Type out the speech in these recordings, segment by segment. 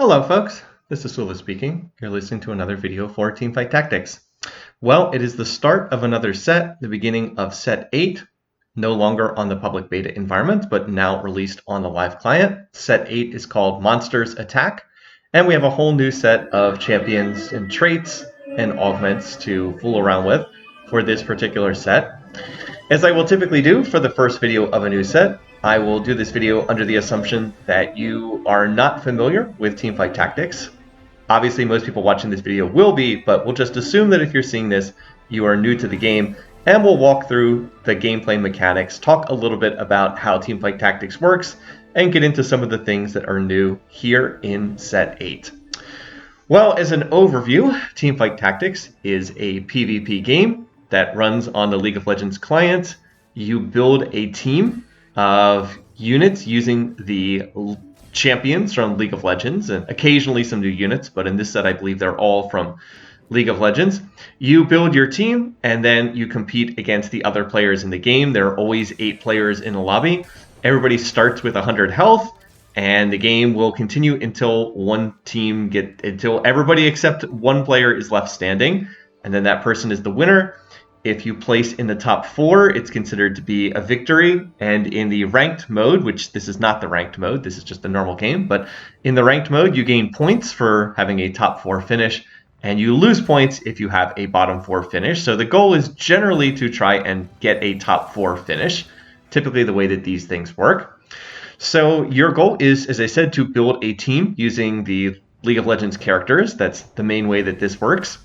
Hello folks, this is Sula speaking. You're listening to another video for Teamfight Tactics. Well, it is the start of another set, the beginning of set 8, no longer on the public beta environment, but now released on the live client. Set 8 is called Monsters Attack, and we have a whole new set of champions and traits and augments to fool around with for this particular set. As I will typically do for the first video of a new set, I will do this video under the assumption that you are not familiar with Teamfight Tactics. Obviously, most people watching this video will be, but we'll just assume that if you're seeing this, you are new to the game, and we'll walk through the gameplay mechanics, talk a little bit about how Teamfight Tactics works, and get into some of the things that are new here in Set 8. Well, as an overview, Teamfight Tactics is a PvP game that runs on the League of Legends client. You build a team of units using the champions from League of Legends and occasionally some new units, but in this set I believe they're all from League of Legends. You build your team and then you compete against the other players in the game. There are always 8 players in a lobby. Everybody starts with 100 health, and the game will continue until until everybody except one player is left standing, and then that person is the winner. If you place in the top 4, it's considered to be a victory. And in the ranked mode, which this is not the ranked mode, this is just a normal game, but in the ranked mode, you gain points for having a top 4 finish, and you lose points if you have a bottom 4 finish. So the goal is generally to try and get a top 4 finish, typically the way that these things work. So your goal is, as I said, to build a team using the League of Legends characters. That's the main way that this works.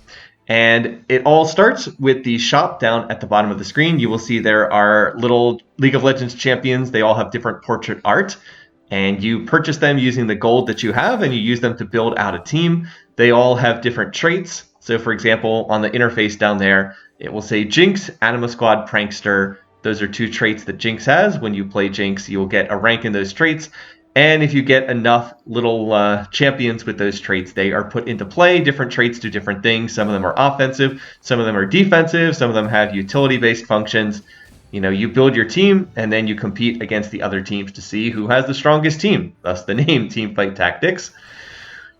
And it all starts with the shop down at the bottom of the screen. You will see there are little League of Legends champions. They all have different portrait art, and you purchase them using the gold that you have, and you use them to build out a team. They all have different traits. So for example, on the interface down there, it will say Jinx, Anima Squad, Prankster. Those are 2 traits that Jinx has. When you play Jinx, you will get a rank in those traits. And if you get enough little champions with those traits, they are put into play. Different traits do different things. Some of them are offensive, some of them are defensive, some of them have utility-based functions. You know, you build your team, and then you compete against the other teams to see who has the strongest team, thus the name Teamfight Tactics.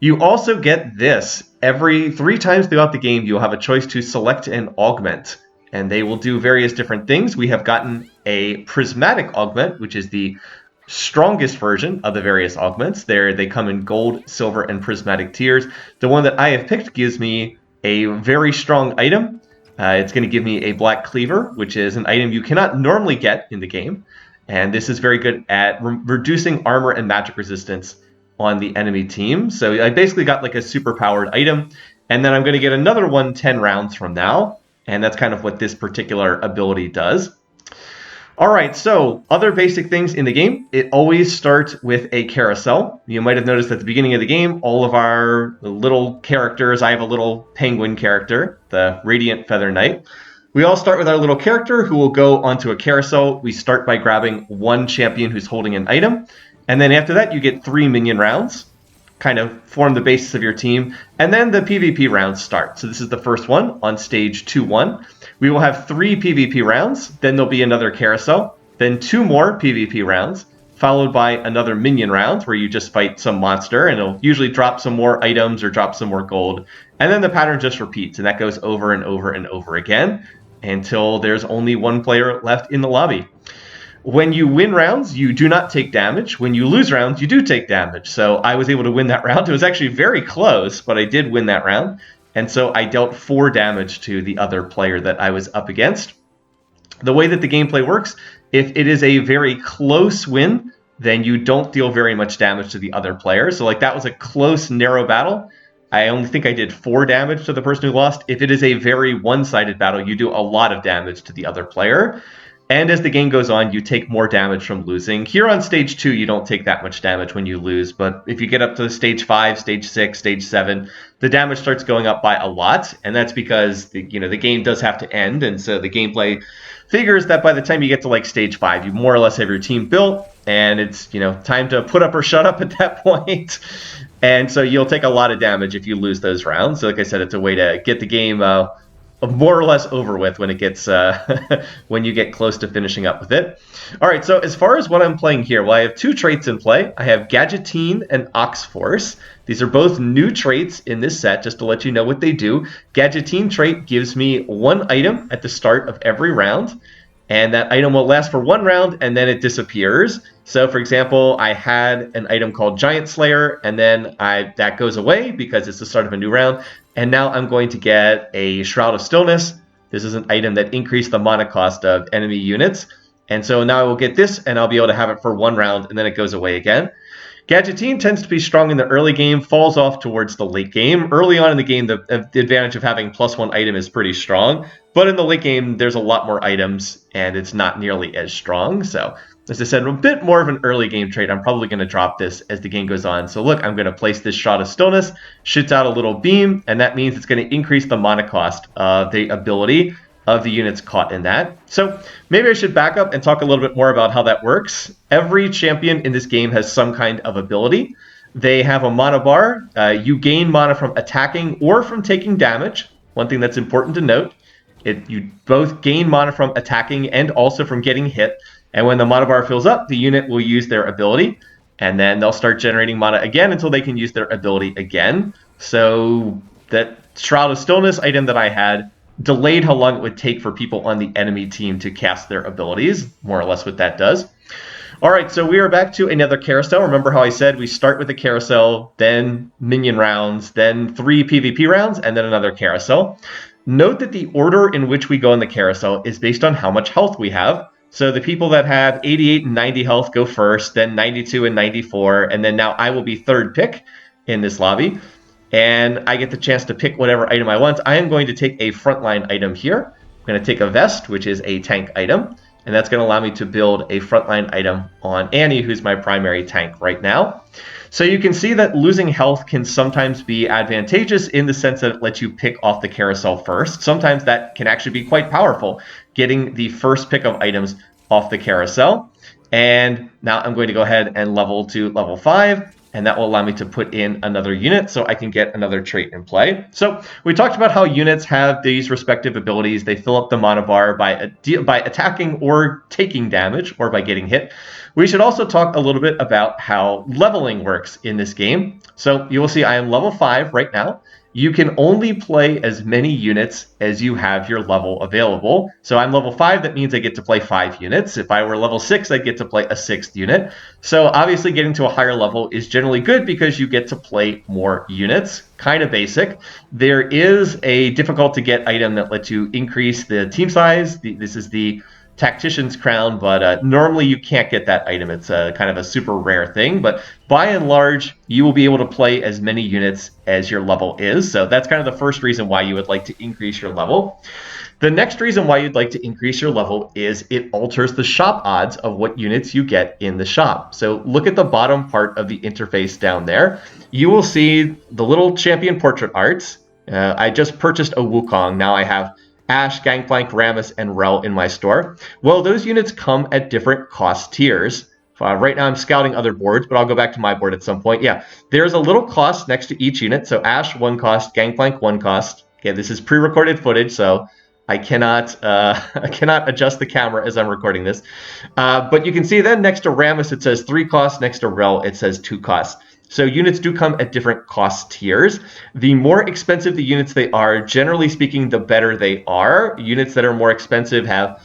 You also get this. Every 3 times throughout the game, you'll have a choice to select an augment, and they will do various different things. We have gotten a prismatic augment, which is the strongest version of the various augments. They come in gold, silver, and prismatic tiers. The one that I have picked gives me a very strong item. It's going to give me a black cleaver, which is an item you cannot normally get in the game. And this is very good at reducing armor and magic resistance on the enemy team. So I basically got like a super powered item. And then I'm going to get another one 10 rounds from now. And that's kind of what this particular ability does. All right, so other basic things in the game. It always starts with a carousel. You might have noticed at the beginning of the game, all of our little characters, I have a little penguin character, the Radiant Feather Knight. We all start with our little character who will go onto a carousel. We start by grabbing one champion who's holding an item. And then after that, you get 3 minion rounds, kind of form the basis of your team. And then the PvP rounds start. So this is the first one on stage 2-1. We will have 3 PvP rounds, then there'll be another carousel, then 2 more PvP rounds, followed by another minion round where you just fight some monster, and it'll usually drop some more items or drop some more gold. And then the pattern just repeats, and that goes over and over and over again until there's only one player left in the lobby. When you win rounds, you do not take damage. When you lose rounds, you do take damage. So I was able to win that round. It was actually very close, but I did win that round. And so I dealt 4 damage to the other player that I was up against. The way that the gameplay works, if it is a very close win, then you don't deal very much damage to the other player. So like that was a close, narrow battle. I only think I did 4 damage to the person who lost. If it is a very one-sided battle, you do a lot of damage to the other player. And as the game goes on, you take more damage from losing. Here on stage 2, you don't take that much damage when you lose, but if you get up to stage 5, stage 6, stage 7, the damage starts going up by a lot, and that's because the game does have to end, and so the gameplay figures that by the time you get to like stage 5, you more or less have your team built, and it's time to put up or shut up at that point. And so you'll take a lot of damage if you lose those rounds. So like I said, it's a way to get the game more or less over with when it gets when you get close to finishing up with it. All right, so as far as what I'm playing here, well, I have two traits in play. I have Gadgeteen and Ox Force. These are both new traits in this set, just to let you know what they do. Gadgeteen trait gives me one item at the start of every round, and that item will last for one round and then it disappears. So for example, I had an item called Giant Slayer, and then that goes away because it's the start of a new round. And now I'm going to get a Shroud of Stillness. This is an item that increased the mana cost of enemy units. And so now I will get this, and I'll be able to have it for one round, and then it goes away again. Gadgeteen tends to be strong in the early game, falls off towards the late game. Early on in the game, the advantage of having +1 item is pretty strong. But in the late game, there's a lot more items, and it's not nearly as strong. So, as I said, a bit more of an early game trait. I'm probably going to drop this as the game goes on. So look, I'm going to place this Shroud of Stillness, shoots out a little beam, and that means it's going to increase the mana cost of the ability of the units caught in that. So maybe I should back up and talk a little bit more about how that works. Every champion in this game has some kind of ability. They have a mana bar. You gain mana from attacking or from taking damage. One thing that's important to note, you both gain mana from attacking and also from getting hit. And when the mana bar fills up, the unit will use their ability, and then they'll start generating mana again until they can use their ability again. So that Shroud of Stillness item that I had delayed how long it would take for people on the enemy team to cast their abilities, more or less what that does. All right, so we are back to another carousel. Remember how I said we start with a carousel, then minion rounds, then 3 PvP rounds, and then another carousel. Note that the order in which we go in the carousel is based on how much health we have. So the people that have 88 and 90 health go first, then 92 and 94, and then now I will be third pick in this lobby. And I get the chance to pick whatever item I want. I am going to take a frontline item here. I'm going to take a vest, which is a tank item. And that's going to allow me to build a frontline item on Annie, who's my primary tank right now. So you can see that losing health can sometimes be advantageous in the sense that it lets you pick off the carousel first. Sometimes that can actually be quite powerful, getting the first pick of items off the carousel. And now I'm going to go ahead and level to level 5. And that will allow me to put in another unit so I can get another trait in play. So we talked about how units have these respective abilities. They fill up the mana bar by attacking or taking damage or by getting hit. We should also talk a little bit about how leveling works in this game. So you will see I am level 5 right now. You can only play as many units as you have your level available. So I'm level 5, that means I get to play 5 units. If I were level 6, I'd get to play a 6th unit. So obviously getting to a higher level is generally good because you get to play more units. Kind of basic. There is a difficult to get item that lets you increase the team size. This is the Tactician's Crown, but normally you can't get that item. It's kind of a super rare thing, but by and large, you will be able to play as many units as your level is. So that's kind of the first reason why you would like to increase your level. The next reason why you'd like to increase your level is it alters the shop odds of what units you get in the shop. So look at the bottom part of the interface down there. You will see the little champion portrait arts. I just purchased a Wukong. Now I have Ashe, Gangplank, Rammus, and Rel in my store. Well, those units come at different cost tiers. Right now I'm scouting other boards, but I'll go back to my board at some point. Yeah, there's a little cost next to each unit. So Ashe, 1 cost, Gangplank, 1 cost. Okay, this is pre-recorded footage, so I cannot adjust the camera as I'm recording this. But you can see then next to Rammus it says 3 costs, next to Rel it says 2 costs. So units do come at different cost tiers. The more expensive the units they are, generally speaking, the better they are. Units that are more expensive have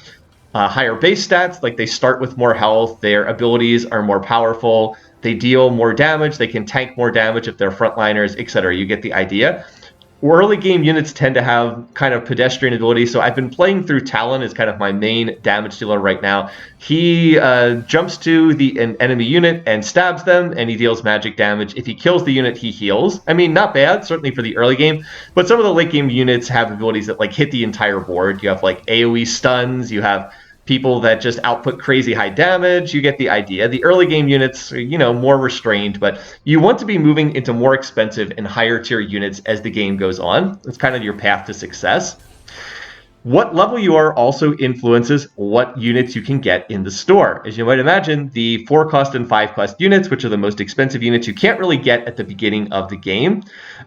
higher base stats, like they start with more health, their abilities are more powerful, they deal more damage, they can tank more damage if they're frontliners, etc. You get the idea. Early game units tend to have kind of pedestrian ability, so I've been playing through Talon as kind of my main damage dealer right now. He jumps to an enemy unit and stabs them, and he deals magic damage. If he kills the unit, he heals. I mean, not bad, certainly for the early game, but some of the late game units have abilities that like hit the entire board. You have like AoE stuns, you have people that just output crazy high damage. You get the idea. The early game units are, more restrained, but you want to be moving into more expensive and higher tier units as the game goes on. It's kind of your path to success. What level you are also influences what units you can get in the store. As you might imagine, the 4 cost and 5 cost units, which are the most expensive units you can't really get at the beginning of the game,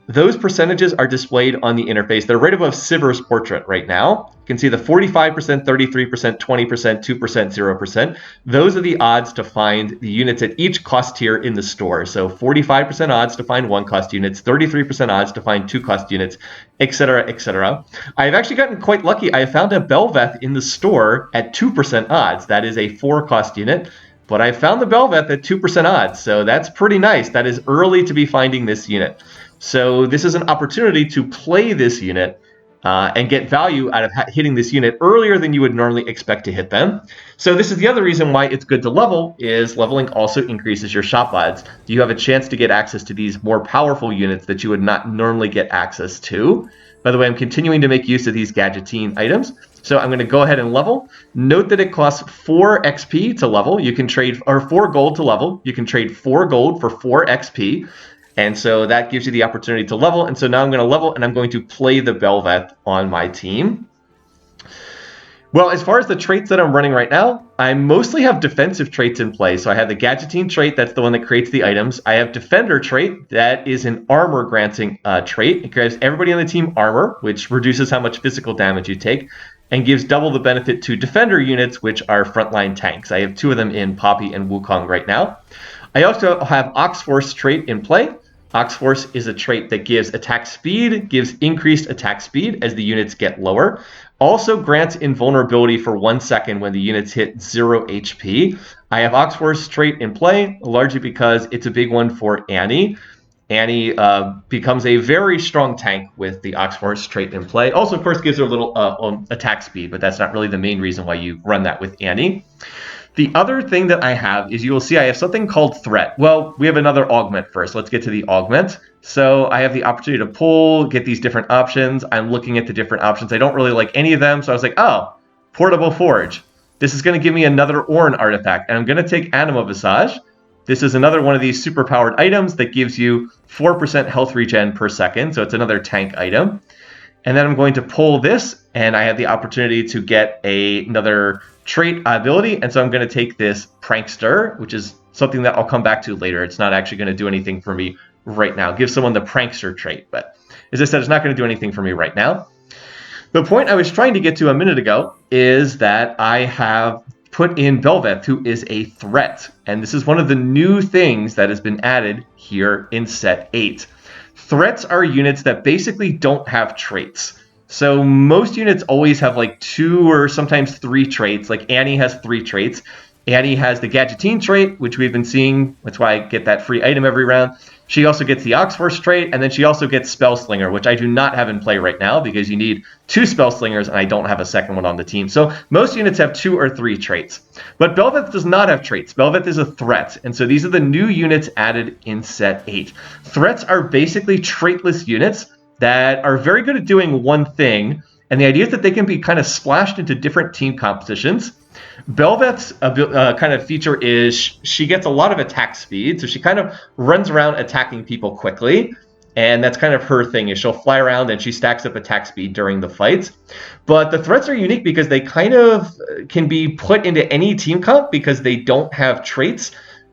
those percentages are displayed on the interface. They're right above Sivir's portrait right now. You can see the 45%, 33%, 20%, 2%, 0%. Those are the odds to find the units at each cost tier in the store. So 45% odds to find 1 cost units, 33% odds to find 2 cost units, etc., etc. I've actually gotten quite lucky. I found a Belveth in the store at 2% odds. That is a 4 cost unit, but I found the Belveth at 2% odds, so that's pretty nice. That is early to be finding this unit. So this is an opportunity to play this unit and get value out of hitting this unit earlier than you would normally expect to hit them. So this is the other reason why it's good to level, is leveling also increases your shop odds. You have a chance to get access to these more powerful units that you would not normally get access to. By the way, I'm continuing to make use of these gadgetine items. So I'm going to go ahead and level. Note that it costs 4 XP to level. You can trade, or 4 gold to level. You can trade 4 gold for 4 XP. And so that gives you the opportunity to level. And so now I'm going to level, and I'm going to play the Belveth on my team. Well, as far as the traits that I'm running right now, I mostly have defensive traits in play. So I have the Gadgetine trait, that's the one that creates the items. I have Defender trait, that is an armor granting trait. It gives everybody on the team armor, which reduces how much physical damage you take, and gives double the benefit to Defender units, which are frontline tanks. I have 2 of them in Poppy and Wukong right now. I also have Oxforce trait in play. Oxforce is a trait that gives attack speed, gives increased attack speed as the units get lower. Also grants invulnerability for 1 second when the units hit 0 HP. I have Oxforce trait in play, largely because it's a big one for Annie. Annie becomes a very strong tank with the Oxforce trait in play. Also, of course, gives her a little attack speed, but that's not really the main reason why you run that with Annie. The other thing that I have is, you will see I have something called Threat. Well, we have another augment first. Let's get to the augment. So I have the opportunity to pull, get these different options. I'm looking at the different options. I don't really like any of them, so I was like, oh, Portable Forge. This is going to give me another Ornn artifact, and I'm going to take Anima Visage. This is another one of these super-powered items that gives you 4% health regen per second, so it's another tank item. And then I'm going to pull this, and I have the opportunity to get another trait ability, and so I'm going to take this Prankster, which is something that I'll come back to later. It's not actually going to do anything for me right now. Give someone the Prankster trait, but as I said, it's not going to do anything for me right now. The point I was trying to get to a minute ago is that I have put in Belveth, who is a threat, and this is one of the new things that has been added here in set 8. Threats are units that basically don't have traits. So most units always have like 2 or sometimes 3 traits. Like Annie has 3 traits. Annie has the Gadgetine trait, which we've been seeing. That's why I get that free item every round. She also gets the Oxforce trait, and then she also gets Spellslinger, which I do not have in play right now because you need 2 Spellslingers, and I don't have a second one on the team. So most units have 2 or 3 traits. But Belveth does not have traits. Belveth is a threat, and so these are the new units added in set 8. Threats are basically traitless units that are very good at doing one thing, and the idea is that they can be kind of splashed into different team compositions. Belveth's kind of feature is she gets a lot of attack speed, so she kind of runs around attacking people quickly, and that's kind of her thing, is she'll fly around and she stacks up attack speed during the fights. But the threats are unique because they kind of can be put into any team comp because they don't have traits.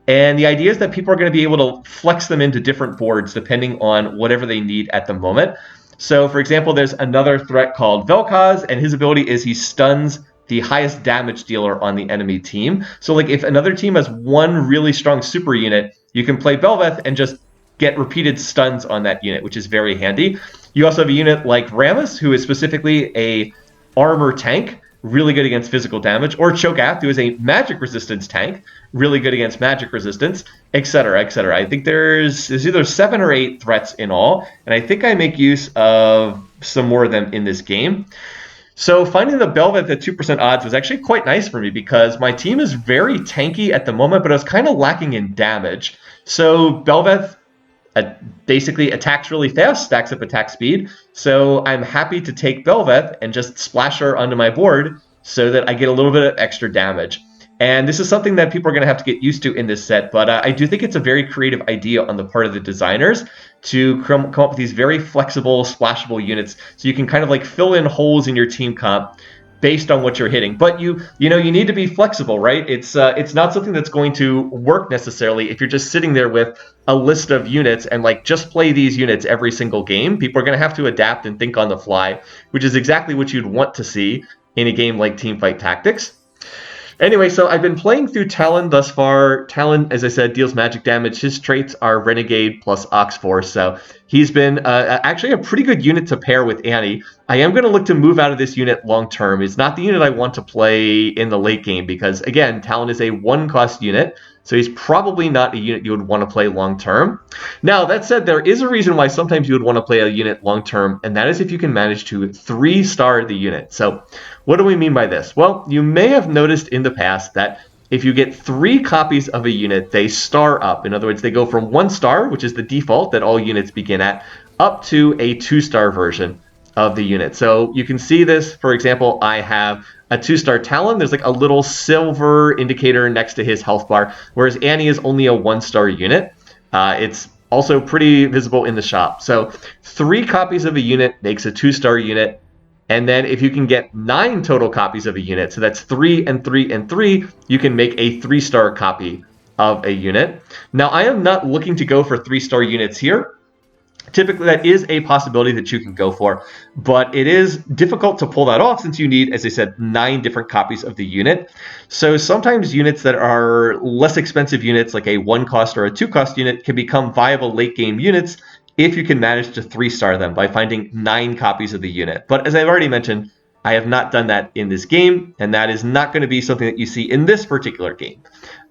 And the idea is that people are going to be able to flex them into different boards depending on whatever they need at the moment. So, for example, there's another threat called Vel'Koz, and his ability is he stuns the highest damage dealer on the enemy team. So, like, if another team has one really strong super unit, you can play Belveth and just get repeated stuns on that unit, which is very handy. You also have a unit like Rammus, who is specifically a armor tank, really good against physical damage, or Cho'Gath, who is a magic resistance tank, really good against magic resistance, etc., etc. I think there's either 7 or 8 threats in all, and I think I make use of some more of them in this game. So finding the Belveth at 2% odds was actually quite nice for me because my team is very tanky at the moment, but I was kind of lacking in damage. So Belveth basically attacks really fast, stacks up attack speed. So I'm happy to take Belveth and just splash her onto my board so that I get a little bit of extra damage. And this is something that people are going to have to get used to in this set, but I do think it's a very creative idea on the part of the designers to come up with these very flexible, splashable units, so you can kind of like fill in holes in your team comp based on what you're hitting. But you need to be flexible, right? It's not something that's going to work necessarily if you're just sitting there with a list of units and like just play these units every single game. People are going to have to adapt and think on the fly, which is exactly what you'd want to see in a game like Teamfight Tactics. Anyway, so I've been playing through Talon thus far. Talon, as I said, deals magic damage. His traits are Renegade plus Ox Force, so he's been actually a pretty good unit to pair with Annie. I am going to look to move out of this unit long term. It's not the unit I want to play in the late game because, again, Talon is a 1-cost unit, so he's probably not a unit you would want to play long term. Now, that said, there is a reason why sometimes you would want to play a unit long term, and that is if you can manage to 3-star the unit. So what do we mean by this? Well, you may have noticed in the past that if you get 3 copies of a unit, they star up. In other words, they go from 1 star, which is the default that all units begin at, up to a 2-star version of the unit. So you can see this, for example, I have a 2-star Talon. There's like a little silver indicator next to his health bar, whereas Annie is only a 1-star unit. It's also pretty visible in the shop. So 3 copies of a unit makes a 2-star unit. And then if you can get 9 total copies of a unit, so that's 3 and 3 and 3, you can make a 3-star copy of a unit. Now, I am not looking to go for 3-star units here. Typically, that is a possibility that you can go for, but it is difficult to pull that off since you need, as I said, 9 different copies of the unit. So sometimes units that are less expensive units, like a 1-cost or a 2-cost unit, can become viable late-game units if you can manage to 3-star them by finding 9 copies of the unit. But as I've already mentioned, I have not done that in this game, and that is not going to be something that you see in this particular game.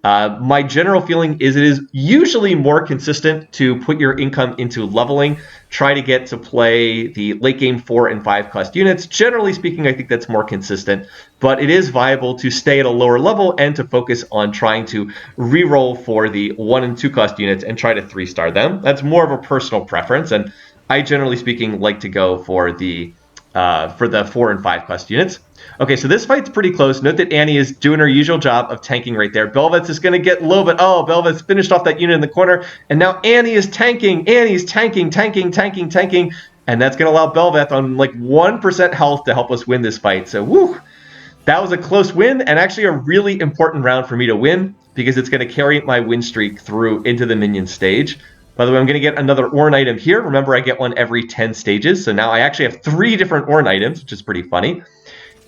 My general feeling is it is usually more consistent to put your income into leveling, try to get to play the late game 4 and 5 cost units. Generally speaking, I think that's more consistent, but it is viable to stay at a lower level and to focus on trying to reroll for the 1 and 2 cost units and try to 3-star them. That's more of a personal preference, and I generally speaking like to go for the 4 and 5 cost units. Okay, so this fight's pretty close. Note that Annie is doing her usual job of tanking right there. Belveth's is going to get low, but oh, Belveth's finished off that unit in the corner, and now Annie is tanking. Annie's tanking, and that's going to allow Belveth on like 1% health to help us win this fight. So, woo! That was a close win, and actually a really important round for me to win, because it's going to carry my win streak through into the minion stage. By the way, I'm going to get another Ornn item here. Remember, I get one every 10 stages, so now I actually have 3 different Ornn items, which is pretty funny.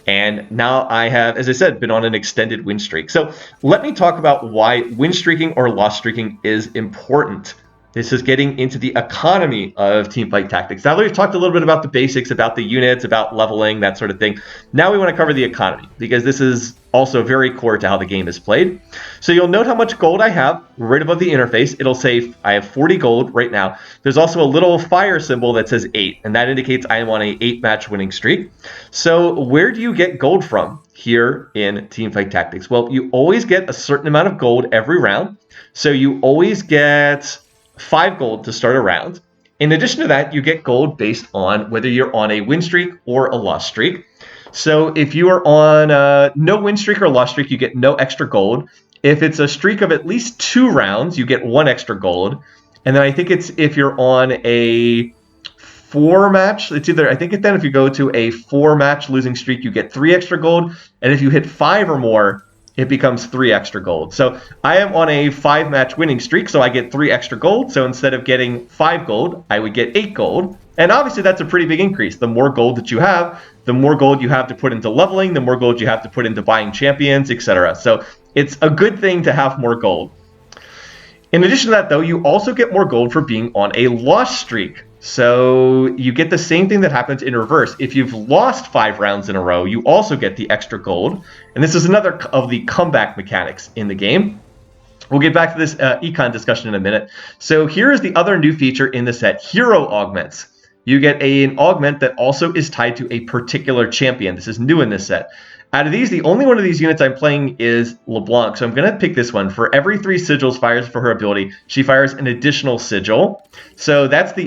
And now I have, as I said, been on an extended win streak. So let me talk about why win streaking or loss streaking is important. This is getting into the economy of Teamfight Tactics. Now that we've talked a little bit about the basics, about the units, about leveling, that sort of thing. Now we want to cover the economy, because this is also very core to how the game is played. So you'll note how much gold I have right above the interface. It'll say I have 40 gold right now. There's also a little fire symbol that says 8, and that indicates I am on a 8-match winning streak. So where do you get gold from here in Teamfight Tactics? Well, you always get a certain amount of gold every round. So you always get 5 gold to start a round. In addition to that, you get gold based on whether you're on a win streak or a loss streak. So if you are on no win streak or loss streak, you get no extra gold. If it's a streak of at least 2 rounds, you get 1 extra gold. And then I think it's if you're on a 4-match, it's either, I think then if you go to a 4-match losing streak, you get 3 extra gold. And if you hit 5 or more, it becomes 3 extra gold. So I am on a 5-match winning streak, so I get 3 extra gold. So instead of getting 5 gold, I would get 8 gold. And obviously that's a pretty big increase. The more gold that you have, the more gold you have to put into leveling, the more gold you have to put into buying champions, etc. So it's a good thing to have more gold. In addition to that, though, you also get more gold for being on a loss streak. So you get the same thing that happens in reverse. If you've lost 5 rounds in a row, you also get the extra gold. And this is another of the comeback mechanics in the game. We'll get back to this econ discussion in a minute. So here is the other new feature in the set, Hero Augments. You get an augment that also is tied to a particular champion. This is new in this set. Out of these, the only one of these units I'm playing is LeBlanc, so I'm going to pick this one. For every 3 sigils fires for her ability, she fires an additional sigil. So that's the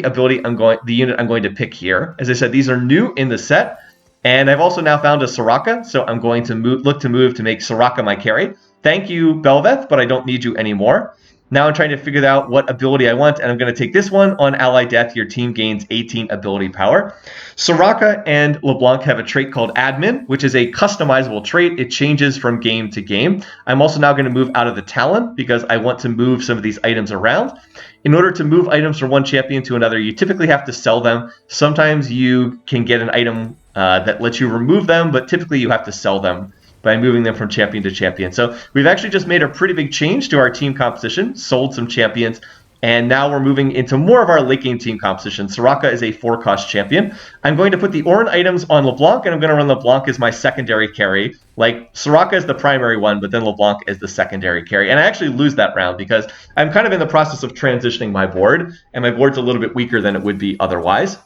unit I'm going to pick here. As I said, these are new in the set, and I've also now found a Soraka, so I'm going to look to move to make Soraka my carry. Thank you, Belveth, but I don't need you anymore. Now I'm trying to figure out what ability I want, and I'm going to take this one. On ally death, your team gains 18 ability power. Soraka and LeBlanc have a trait called Admin, which is a customizable trait. It changes from game to game. I'm also now going to move out of the Talon because I want to move some of these items around. In order to move items from one champion to another, you typically have to sell them. Sometimes you can get an item that lets you remove them, but typically you have to sell them by moving them from champion to champion. So we've actually just made a pretty big change to our team composition, sold some champions, and now we're moving into more of our late game team composition. Soraka is a 4-cost champion. I'm going to put the Orin items on LeBlanc, and I'm going to run LeBlanc as my secondary carry. Like, Soraka is the primary one, but then LeBlanc is the secondary carry. And I actually lose that round because I'm kind of in the process of transitioning my board, and my board's a little bit weaker than it would be otherwise.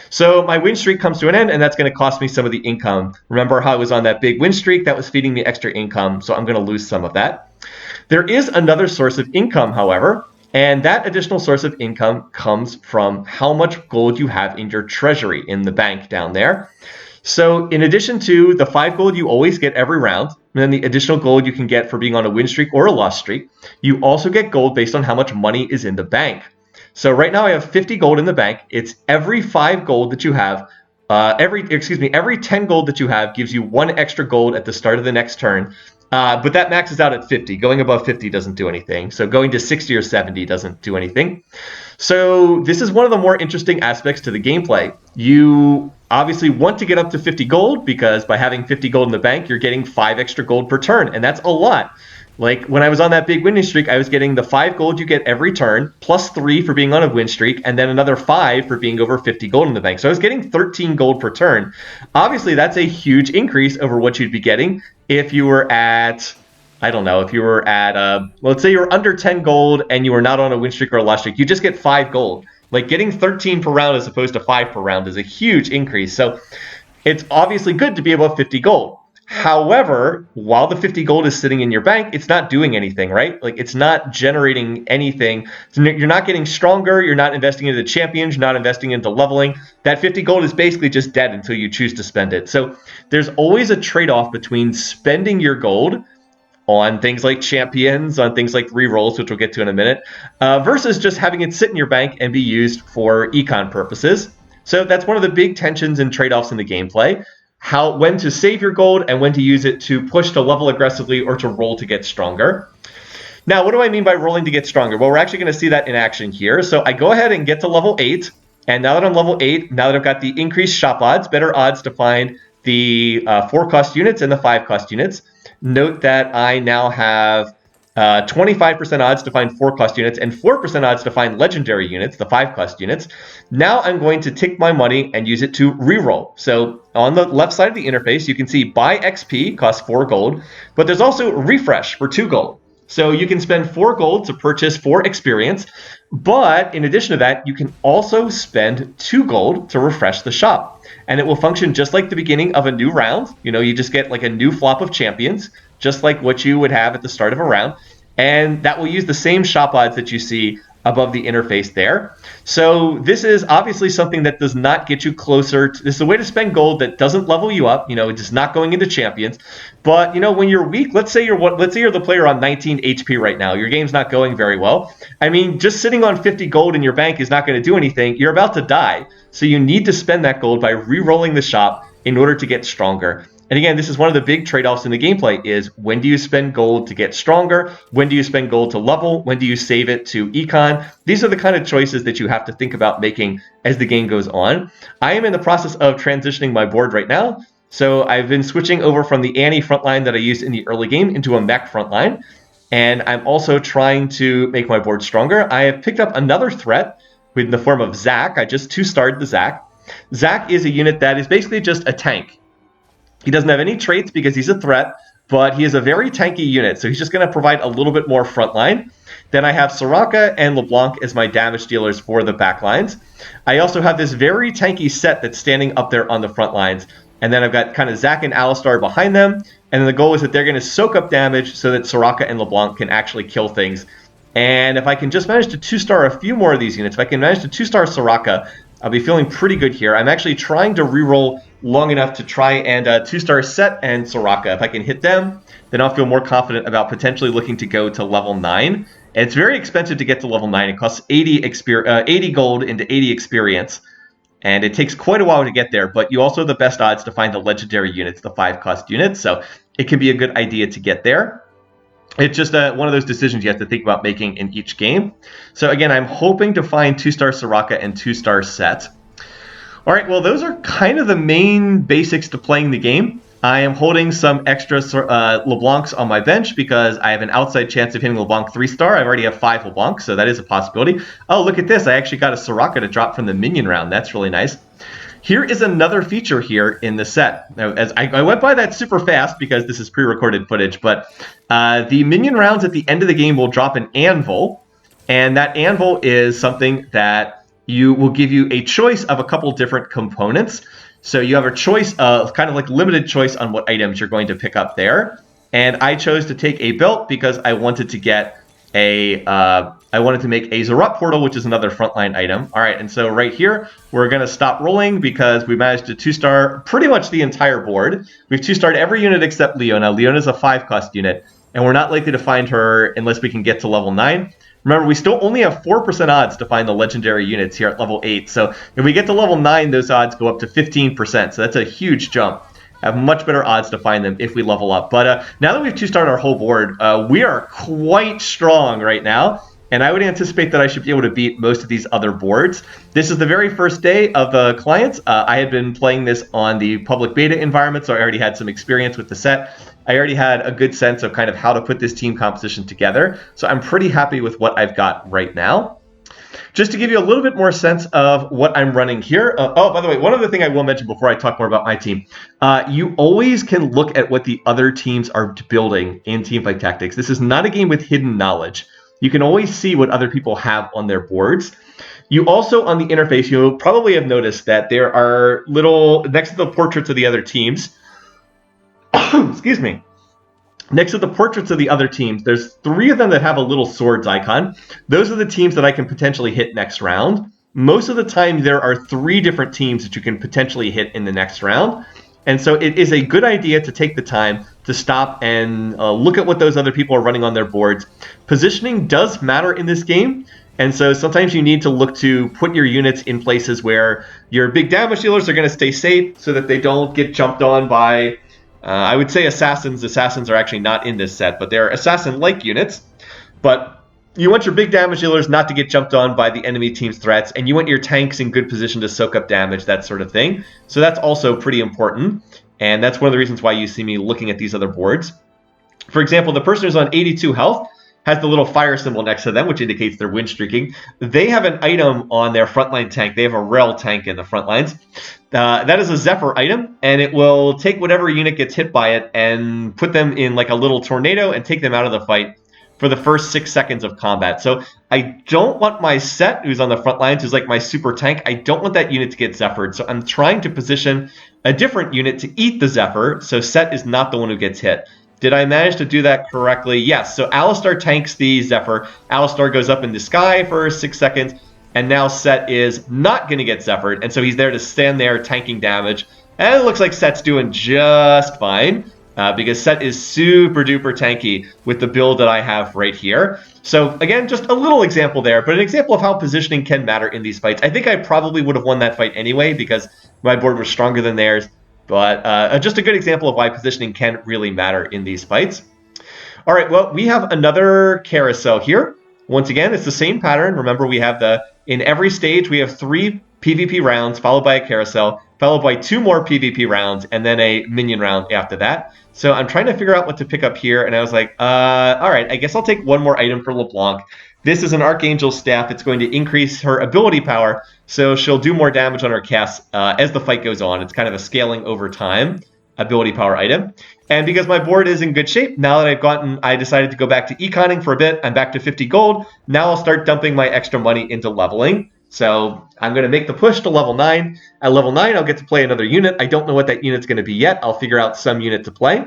So my win streak comes to an end, and that's going to cost me some of the income. Remember how I was on that big win streak? That was feeding me extra income, so I'm going to lose some of that. There is another source of income, however, and that additional source of income comes from how much gold you have in your treasury, in the bank down there. So in addition to the 5 gold you always get every round, and then the additional gold you can get for being on a win streak or a loss streak, you also get gold based on how much money is in the bank. So right now I have 50 gold in the bank. It's every 5 gold that you have, every 10 gold that you have gives you 1 extra gold at the start of the next turn. But that maxes out at 50. Going above 50 doesn't do anything. So going to 60 or 70 doesn't do anything. So this is one of the more interesting aspects to the gameplay. You obviously want to get up to 50 gold because by having 50 gold in the bank, you're getting 5 extra gold per turn, and that's a lot. Like, when I was on that big winning streak, I was getting the 5 gold you get every turn, plus 3 for being on a win streak, and then another 5 for being over 50 gold in the bank. So I was getting 13 gold per turn. Obviously, that's a huge increase over what you'd be getting if you were at, I don't know, if you were at, well, let's say you were under 10 gold and you were not on a win streak or a loss streak. You just get 5 gold. Like, getting 13 per round as opposed to 5 per round is a huge increase. So it's obviously good to be above 50 gold. However, while the 50 gold is sitting in your bank, it's not doing anything, right? Like, it's not generating anything. You're not getting stronger. You're not investing into the champions. You're not investing into leveling. That 50 gold is basically just dead until you choose to spend it. So there's always a trade-off between spending your gold on things like champions, on things like rerolls, which we'll get to in a minute, versus just having it sit in your bank and be used for econ purposes. So that's one of the big tensions and trade-offs in the gameplay. When to save your gold and when to use it to push to level aggressively or to roll to get stronger. Now, what do I mean by rolling to get stronger? Well, we're actually going to see that in action here. So I go ahead and get to level 8. And now that I'm level 8, now that I've got the increased shop odds, better odds to find the 4-cost units and the 5-cost units. Note that I now have 25% odds to find 4-cost units and 4% odds to find legendary units, the 5-cost units. Now I'm going to take my money and use it to reroll. So on the left side of the interface, you can see buy XP costs 4 gold, but there's also refresh for 2 gold. So you can spend 4 gold to purchase 4 experience, but in addition to that, you can also spend 2 gold to refresh the shop. And it will function just like the beginning of a new round. You know, you just get like a new flop of champions, just like what you would have at the start of a round. And that will use the same shop odds that you see above the interface there. So this is obviously something that does not get you closer to, this is a way to spend gold that doesn't level you up, you know, it's just not going into champions. But, you know, when you're weak, let's say you're the player on 19 HP right now, your game's not going very well. I mean, just sitting on 50 gold in your bank is not going to do anything. You're about to die. So you need to spend that gold by re-rolling the shop in order to get stronger. And again, this is one of the big trade-offs in the gameplay is when do you spend gold to get stronger? When do you spend gold to level? When do you save it to econ? These are the kind of choices that you have to think about making as the game goes on. I am in the process of transitioning my board right now. So I've been switching over from the Annie frontline that I used in the early game into a mech frontline. And I'm also trying to make my board stronger. I have picked up another threat in the form of Zac. I just 2-starred the Zac. Zac is a unit that is basically just a tank. He doesn't have any traits because he's a threat, but he is a very tanky unit, so he's just going to provide a little bit more frontline. Then I have Soraka and LeBlanc as my damage dealers for the backlines. I also have this very tanky set that's standing up there on the front lines. And then I've got kind of Zac and Alistar behind them. And then the goal is that they're going to soak up damage so that Soraka and LeBlanc can actually kill things. And if I can just manage to 2-star a few more of these units, if I can manage to 2-star Soraka, I'll be feeling pretty good here. I'm actually trying to reroll long enough to try and 2-star Set and Soraka. If I can hit them, then I'll feel more confident about potentially looking to go to level 9. And it's very expensive to get to level 9. It costs 80 gold into 80 experience. And it takes quite a while to get there, but you also have the best odds to find the legendary units, the 5-cost units. So it can be a good idea to get there. It's just one of those decisions you have to think about making in each game. So again, I'm hoping to find 2-star Soraka and 2-star Set. All right, well, those are kind of the main basics to playing the game. I am holding some extra LeBlancs on my bench because I have an outside chance of hitting LeBlanc 3-star. I already have 5 LeBlancs, so that is a possibility. Oh, look at this. I actually got a Soraka to drop from the minion round. That's really nice. Here is another feature here in the set. Now, as I went by that super fast because this is pre-recorded footage, but the minion rounds at the end of the game will drop an anvil, and that anvil is something that will give you a choice of a couple different components. So you have a choice of kind of like limited choice on what items you're going to pick up there. And I chose to take a belt because I wanted to get I wanted to make a Zarot portal, which is another frontline item. All right, and so right here, we're going to stop rolling because we managed to 2-star pretty much the entire board. We've 2-starred every unit except Leona. Leona's a 5-cost unit, and we're not likely to find her unless we can get to level 9. Remember, we still only have 4% odds to find the legendary units here at level 8. So if we get to level 9, those odds go up to 15%. So that's a huge jump. Have much better odds to find them if we level up. But now that we've 2-starred our whole board, we are quite strong right now. And I would anticipate that I should be able to beat most of these other boards. This is the very first day of the clients. I had been playing this on the public beta environment, so I already had some experience with the set. I already had a good sense of kind of how to put this team composition together. So I'm pretty happy with what I've got right now. Just to give you a little bit more sense of what I'm running here. Oh, by the way, one other thing I will mention before I talk more about my team. You always can look at what the other teams are building in Teamfight Tactics. This is not a game with hidden knowledge. You can always see what other people have on their boards. You also, on the interface, you'll probably have noticed that there are little, next to the portraits of the other teams, excuse me, next to the portraits of the other teams, there's 3 of them that have a little swords icon. Those are the teams that I can potentially hit next round. Most of the time, there are 3 different teams that you can potentially hit in the next round. And so it is a good idea to take the time to stop and look at what those other people are running on their boards. Positioning does matter in this game. And so sometimes you need to look to put your units in places where your big damage dealers are going to stay safe so that they don't get jumped on by, I would say assassins. Assassins are actually not in this set, but they're assassin-like units. But you want your big damage dealers not to get jumped on by the enemy team's threats, and you want your tanks in good position to soak up damage, that sort of thing. So that's also pretty important, and that's one of the reasons why you see me looking at these other boards. For example, the person who's on 82 health has the little fire symbol next to them, which indicates they're win streaking. They have an item on their frontline tank. They have a Rel tank in the front lines. That is a Zephyr item, and it will take whatever unit gets hit by it and put them in like a little tornado and take them out of the fight for the first 6 seconds of combat. So I don't want my Set, who's on the front lines, who's like my super tank, I don't want that unit to get Zephyred. So I'm trying to position a different unit to eat the Zephyr, so Set is not the one who gets hit. Did I manage to do that correctly? Yes. So Alistar tanks the Zephyr. Alistar goes up in the sky for 6 seconds, and now Set is not going to get Zephyred, and so he's there to stand there tanking damage. And it looks like Set's doing just fine. Because Set is super duper tanky with the build that I have right here. So again, just a little example there, but an example of how positioning can matter in these fights. I think I probably would have won that fight anyway because my board was stronger than theirs, but just a good example of why positioning can really matter in these fights. All right, well, we have another carousel here. Once again, it's the same pattern. Remember, we have in every stage, we have 3 PvP rounds followed by a carousel, followed by 2 more PvP rounds, and then a minion round after that. So I'm trying to figure out what to pick up here, and I was like, all right, I guess I'll take 1 more item for LeBlanc. This is an Archangel Staff. It's going to increase her ability power, so she'll do more damage on her casts as the fight goes on. It's kind of a scaling over time ability power item. And because my board is in good shape, now that I decided to go back to econing for a bit. I'm back to 50 gold. Now I'll start dumping my extra money into leveling. So I'm going to make the push to level 9. At level 9, I'll get to play another unit. I don't know what that unit's going to be yet. I'll figure out some unit to play.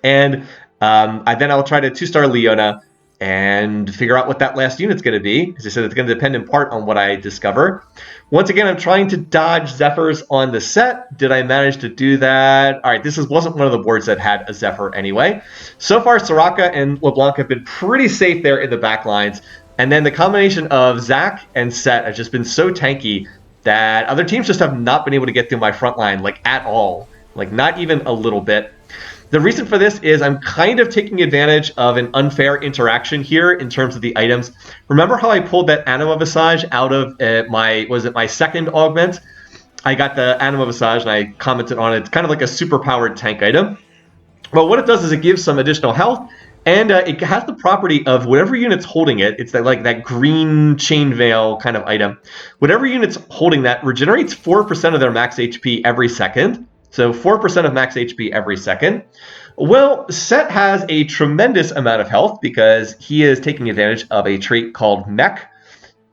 And then I'll try to 2-star Leona. and figure out what that last unit's going to be. As I said, it's going to depend in part on what I discover. Once again, I'm trying to dodge Zephyrs on the set. Did I manage to do that? All right, this wasn't one of the boards that had a Zephyr anyway. So far, Soraka and LeBlanc have been pretty safe there in the back lines. And then the combination of Zach and Set has just been so tanky that other teams just have not been able to get through my front line, like, at all. Like, not even a little bit. The reason for this is I'm kind of taking advantage of an unfair interaction here in terms of the items. Remember how I pulled that Anima Visage out of my second augment? I got the Anima Visage and I commented on it. It's kind of like a super powered tank item. Well, what it does is it gives some additional health, and it has the property of whatever unit's holding it. It's like that green chainmail kind of item. Whatever unit's holding that regenerates 4% of their max HP every second. So 4% of max HP every second. Well, Set has a tremendous amount of health because he is taking advantage of a trait called Mech,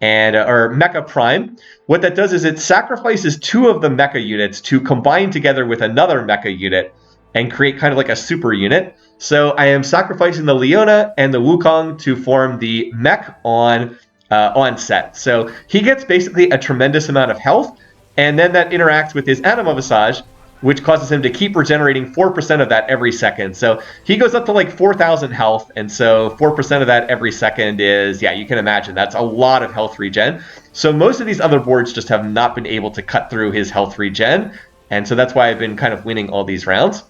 or Mecha Prime. What that does is it sacrifices 2 of the Mecha units to combine together with another Mecha unit and create kind of like a super unit. So I am sacrificing the Leona and the Wukong to form the Mech on Set. So he gets basically a tremendous amount of health, and then that interacts with his Anima Visage, which causes him to keep regenerating 4% of that every second. So he goes up to like 4,000 health, and so 4% of that every second is, yeah, you can imagine, that's a lot of health regen. So most of these other boards just have not been able to cut through his health regen, and so that's why I've been kind of winning all these rounds.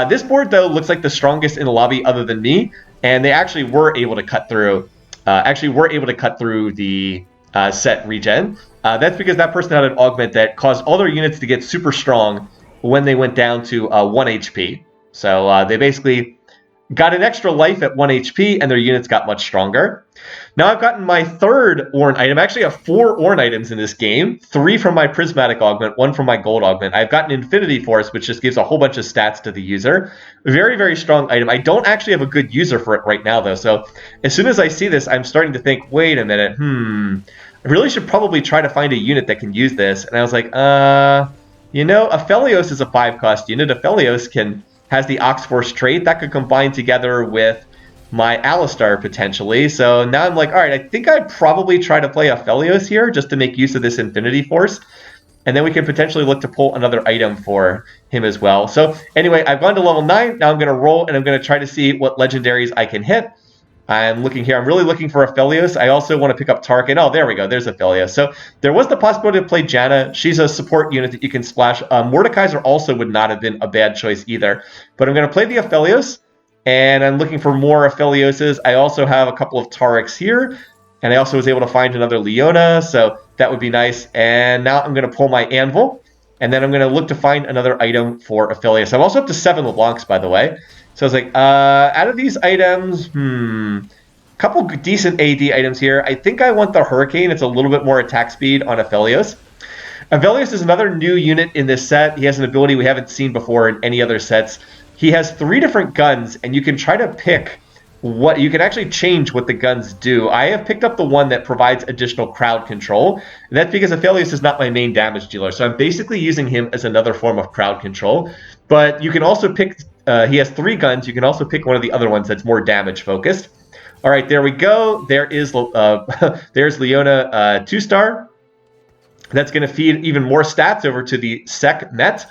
This board, though, looks like the strongest in the lobby other than me, and they actually were able to cut through, the Set regen. That's because that person had an augment that caused all their units to get super strong when they went down to 1 HP. So they basically got an extra life at 1 HP, and their units got much stronger. Now I've gotten my third Ornn item. I actually have 4 Ornn items in this game. 3 from my Prismatic Augment, 1 from my Gold Augment. I've gotten Infinity Force, which just gives a whole bunch of stats to the user. Very, very strong item. I don't actually have a good user for it right now, though. So as soon as I see this, I'm starting to think, wait a minute, I really should probably try to find a unit that can use this. And I was like, you know, Aphelios is a 5-cost unit. Aphelios has the Oxforce trait that could combine together with my Alistar potentially. So now I'm like, all right, I think I'd probably try to play Aphelios here just to make use of this Infinity Force. And then we can potentially look to pull another item for him as well. So anyway, I've gone to level 9. Now I'm going to roll, and I'm going to try to see what legendaries I can hit. I'm looking here. I'm really looking for Aphelios. I also want to pick up Tarkin. Oh, there we go. There's Aphelios. So there was the possibility to play Janna. She's a support unit that you can splash. Mordekaiser also would not have been a bad choice either. But I'm going to play the Aphelios, and I'm looking for more Aphelioses. I also have a couple of Tariks here, and I also was able to find another Leona, so that would be nice. And now I'm going to pull my Anvil, and then I'm going to look to find another item for Aphelios. I'm also up to 7 LeBlancs, by the way. So I was like, out of these items, a couple decent AD items here. I think I want the Hurricane. It's a little bit more attack speed on Aphelios. Aphelios is another new unit in this set. He has an ability we haven't seen before in any other sets. He has 3 different guns, and you can try to pick what you can actually change what the guns do. I have picked up the one that provides additional crowd control, and that's because Aphelios is not my main damage dealer. So I'm basically using him as another form of crowd control. But you can also pick, he has 3 guns. You can also pick one of the other ones that's more damage focused. All right, there we go. There is there's Leona 2-star. That's going to feed even more stats over to the Sec Met,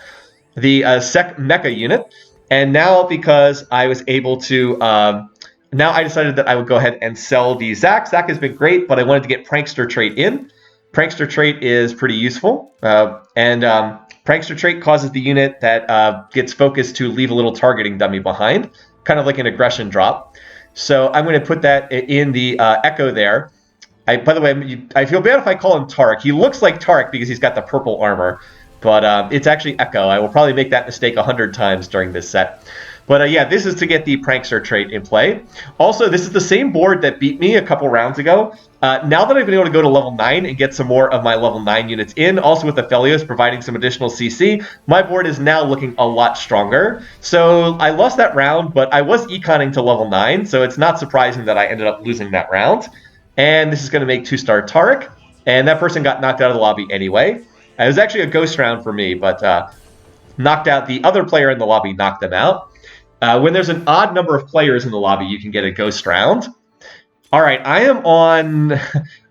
the Sec Mecha unit. And now, because I was able to, now I decided that I would go ahead and sell the Zac. Zac has been great, but I wanted to get Prankster trait in. Prankster trait is pretty useful. Prankster trait causes the unit that gets focused to leave a little targeting dummy behind, kind of like an aggression drop. So I'm going to put that in the Echo there. By the way, I feel bad if I call him Tark. He looks like Tark because he's got the purple armor. But it's actually Echo. I will probably make that mistake 100 times during this set. But yeah, this is to get the Prankster trait in play. Also, this is the same board that beat me a couple rounds ago. Now that I've been able to go to level 9 and get some more of my level 9 units in, also with Aphelios providing some additional CC, my board is now looking a lot stronger. So I lost that round, but I was econing to level 9, so it's not surprising that I ended up losing that round. And this is going to make 2-star Taric, and that person got knocked out of the lobby anyway. It was actually a ghost round for me, but knocked out the other player in the lobby, knocked them out. When there's an odd number of players in the lobby, you can get a ghost round. All right, I am on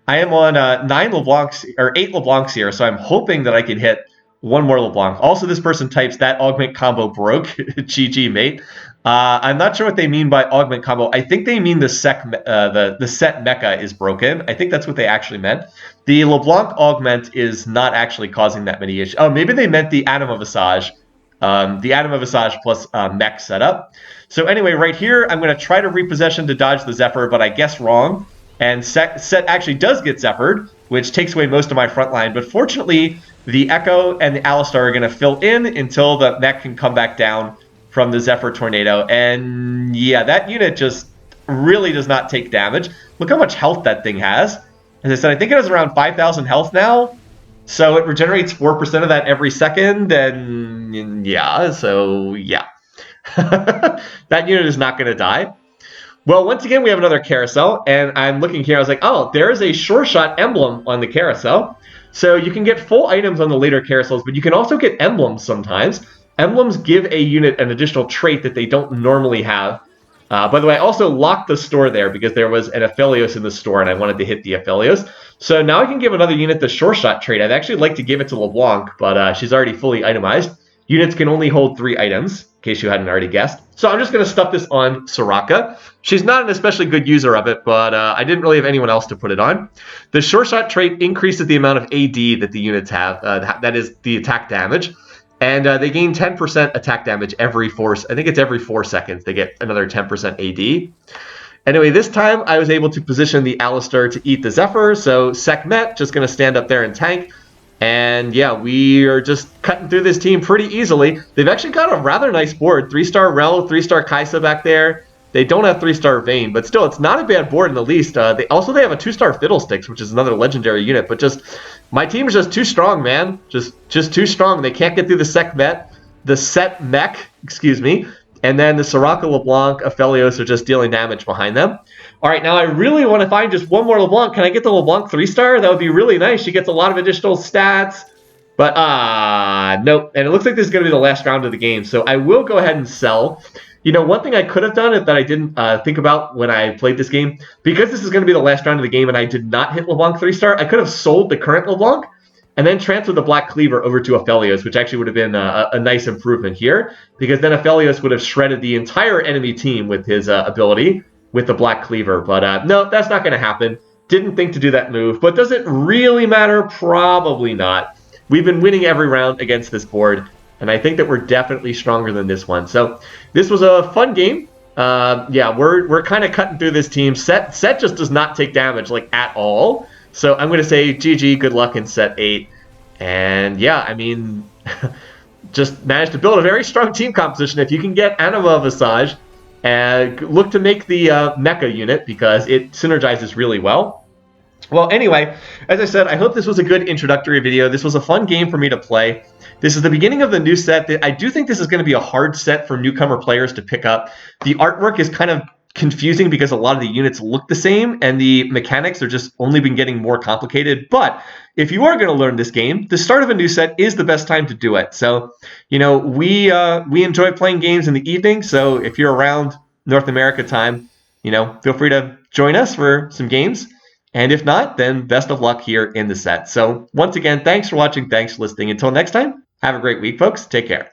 I am on 9 LeBlancs or 8 LeBlancs here, so I'm hoping that I can hit one more LeBlanc. Also, this person types that augment combo broke. GG, mate. I'm not sure what they mean by augment combo. I think they mean the set mecha is broken. I think that's what they actually meant. The LeBlanc augment is not actually causing that many issues. Oh, maybe they meant the Atom of Visage. The Atom of Visage plus mech setup. So anyway, right here, I'm going to try to repossession to dodge the Zephyr, but I guess wrong. And set actually does get Zephyred, which takes away most of my front line. But fortunately, the Echo and the Alistar are going to fill in until the mech can come back down from the Zephyr Tornado. And yeah, that unit just really does not take damage. Look how much health that thing has. As I said, I think it has around 5,000 health now. So it regenerates 4% of that every second. And yeah, so yeah. That unit is not going to die. Well, once again, we have another carousel, and I'm looking here. I was like, oh, there is a sure shot emblem on the carousel. So you can get full items on the later carousels, but you can also get emblems sometimes. Emblems give a unit an additional trait that they don't normally have. By the way, I also locked the store there because there was an Aphelios in the store, and I wanted to hit the Aphelios. So now I can give another unit the sure shot trait. I'd actually like to give it to LeBlanc, but she's already fully itemized. Units can only hold 3 items, in case you hadn't already guessed. So I'm just going to stuff this on Soraka. She's not an especially good user of it, but I didn't really have anyone else to put it on. The sure shot trait increases the amount of AD that the units have. That is the attack damage. And they gain 10% attack damage every 4... I think it's every 4 seconds. They get another 10% AD. Anyway, this time I was able to position the Alistar to eat the Zephyr. So Sekhmet just going to stand up there and tank. And yeah, we are just cutting through this team pretty easily. They've actually got a rather nice board. 3-star Rel, 3-star Kaisa back there. They don't have 3-star Vayne, but still, it's not a bad board in the least. They have a 2-star Fiddlesticks, which is another legendary unit. But just, my team is just too strong, man. Just too strong. They can't get through the set mech, excuse me. And then the Soraka, LeBlanc, Aphelios are just dealing damage behind them. All right, now I really want to find just one more LeBlanc. Can I get the LeBlanc 3-star? That would be really nice. She gets a lot of additional stats. But, nope. And it looks like this is going to be the last round of the game. So I will go ahead and sell. You know, one thing I could have done that I didn't think about when I played this game, because this is going to be the last round of the game and I did not hit LeBlanc 3-star, I could have sold the current LeBlanc and then transferred the Black Cleaver over to Aphelios, which actually would have been a nice improvement here, because then Aphelios would have shredded the entire enemy team with his ability with the Black Cleaver. But no, that's not going to happen. Didn't think to do that move. But does it really matter? Probably not. We've been winning every round against this board, and I think that we're definitely stronger than this one. So this was a fun game. Yeah, we're kind of cutting through this team. Set just does not take damage, like, at all. So I'm going to say GG, good luck in set 8. And yeah, I mean, just managed to build a very strong team composition. If you can get Anima Visage, and look to make the mecha unit because it synergizes really well. Well, anyway, as I said, I hope this was a good introductory video. This was a fun game for me to play. This is the beginning of the new set. I do think this is going to be a hard set for newcomer players to pick up. The artwork is kind of confusing because a lot of the units look the same and the mechanics are just only been getting more complicated. But if you are going to learn this game, the start of a new set is the best time to do it. So, you know, we enjoy playing games in the evening. So if you're around North America time, you know, feel free to join us for some games. And if not, then best of luck here in the set. So once again, thanks for watching. Thanks for listening. Until next time, have a great week, folks. Take care.